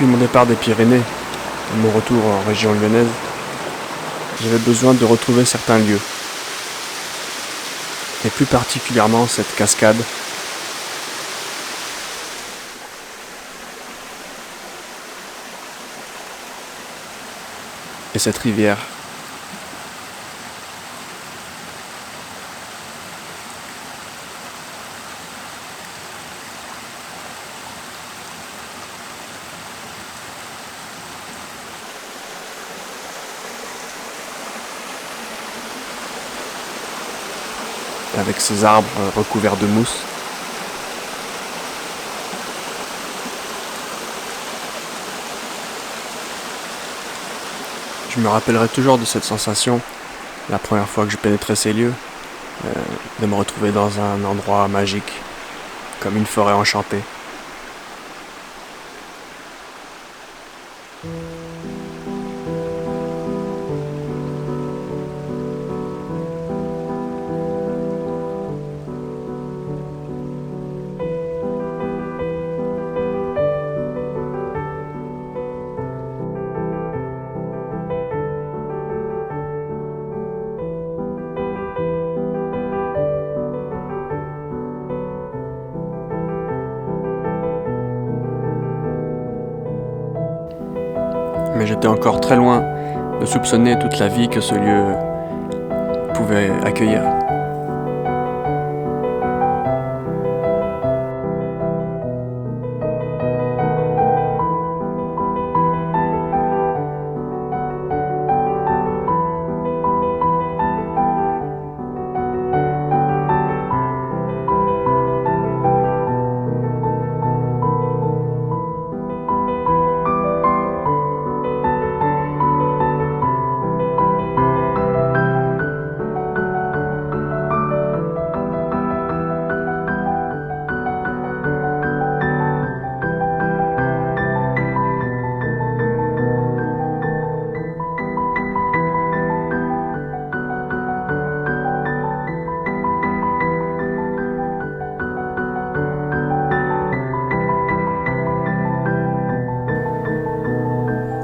Depuis mon départ des Pyrénées et mon retour en région lyonnaise, j'avais besoin de retrouver certains lieux, et plus particulièrement cette cascade et cette rivière. Avec ces arbres recouverts de mousse. Je me rappellerai toujours de cette sensation, la première fois que je pénétrais ces lieux, de me retrouver dans un endroit magique, comme une forêt enchantée. Mais j'étais encore très loin de soupçonner toute la vie que ce lieu pouvait accueillir.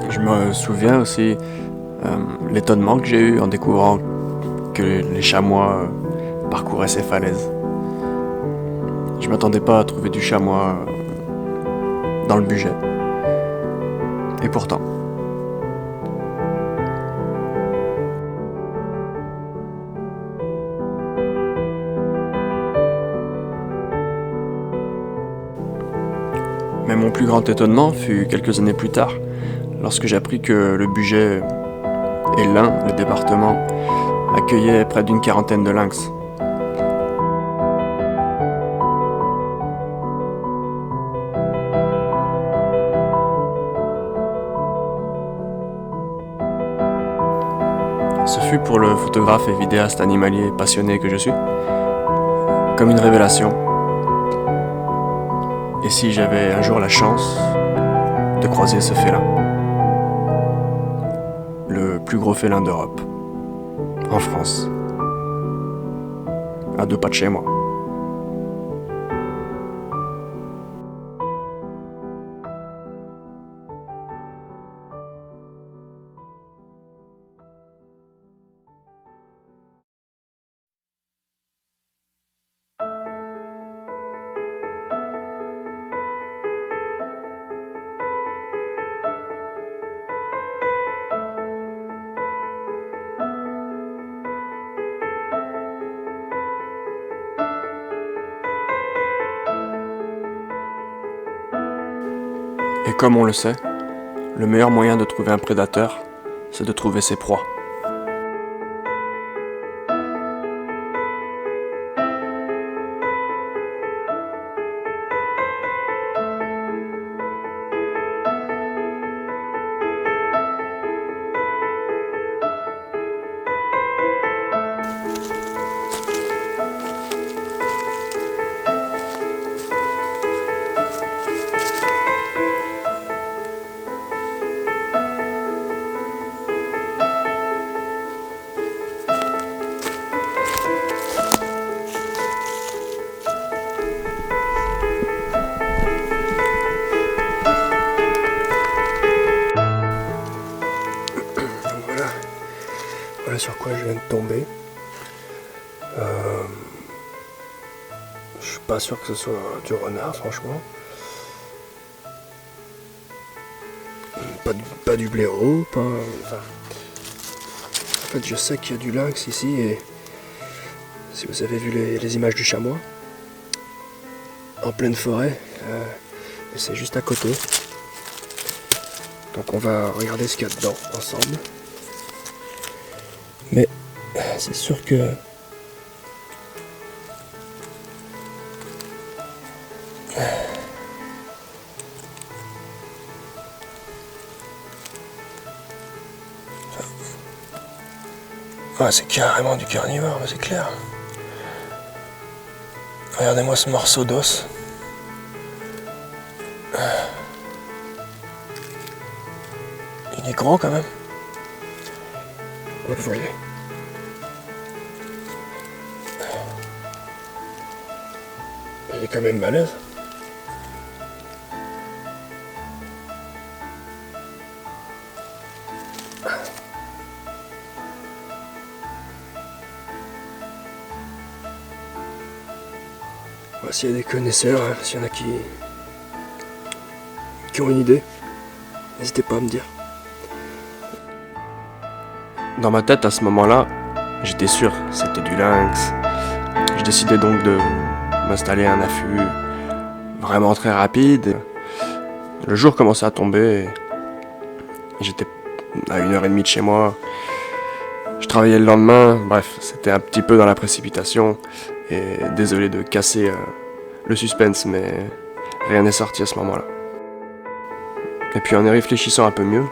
Je me souviens aussi l'étonnement que j'ai eu en découvrant que les chamois parcouraient ces falaises. Je m'attendais pas à trouver du chamois dans le budget. Et pourtant. Mais mon plus grand étonnement fut quelques années plus tard, lorsque j'appris que le budget et l'Ain, le département, accueillait près d'une quarantaine de lynx. Ce fut pour le photographe et vidéaste animalier passionné que je suis, comme une révélation. Et si j'avais un jour la chance de croiser ce félin, le plus gros félin d'Europe, en France, à 2 pas de chez moi. Et comme on le sait, le meilleur moyen de trouver un prédateur, c'est de trouver ses proies. Voilà sur quoi je viens de tomber. Je suis pas sûr que ce soit du renard, franchement. Pas du blaireau, pas... Enfin, en fait, je sais qu'il y a du lynx ici, et si vous avez vu les images du chamois, en pleine forêt, et c'est juste à côté. Donc on va regarder ce qu'il y a dedans ensemble. Mais c'est sûr que... Ah, c'est carrément du carnivore, c'est clair. Regardez-moi ce morceau d'os. Il est gros quand même. Vous le voyez. Il est quand même balèze. S'il y a des connaisseurs, hein, s'il y en a qui ont une idée, n'hésitez pas à me dire. Dans ma tête, à ce moment-là, j'étais sûr, c'était du lynx. Je décidais donc de m'installer un affût vraiment très rapide. Le jour commençait à tomber, et j'étais à 1h30 de chez moi. Je travaillais le lendemain, bref, c'était un petit peu dans la précipitation. Et désolé de casser le suspense, mais rien n'est sorti à ce moment-là. Et puis en y réfléchissant un peu mieux,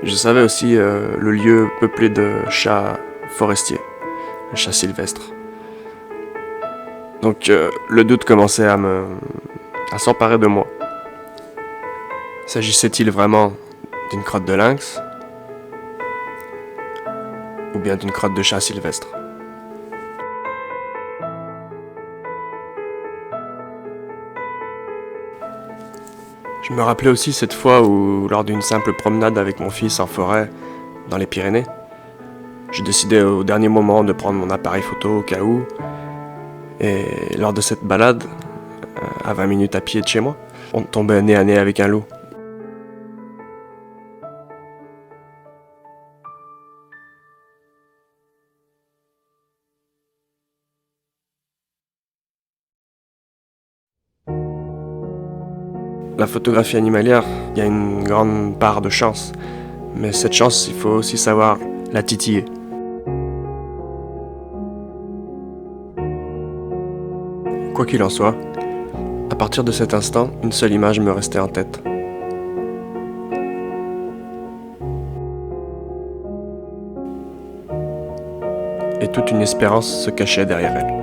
je savais aussi le lieu peuplé de chats forestiers, de chats sylvestres. Donc le doute commençait à s'emparer de moi. S'agissait-il vraiment d'une crotte de lynx ou bien d'une crotte de chat sylvestre? Je me rappelais aussi cette fois où, lors d'une simple promenade avec mon fils en forêt, dans les Pyrénées, je décidais au dernier moment de prendre mon appareil photo au cas où, et lors de cette balade, à 20 minutes à pied de chez moi, on tombait nez à nez avec un loup. La photographie animalière, il y a une grande part de chance, mais cette chance, il faut aussi savoir la titiller. Quoi qu'il en soit, à partir de cet instant, une seule image me restait en tête. Et toute une espérance se cachait derrière elle.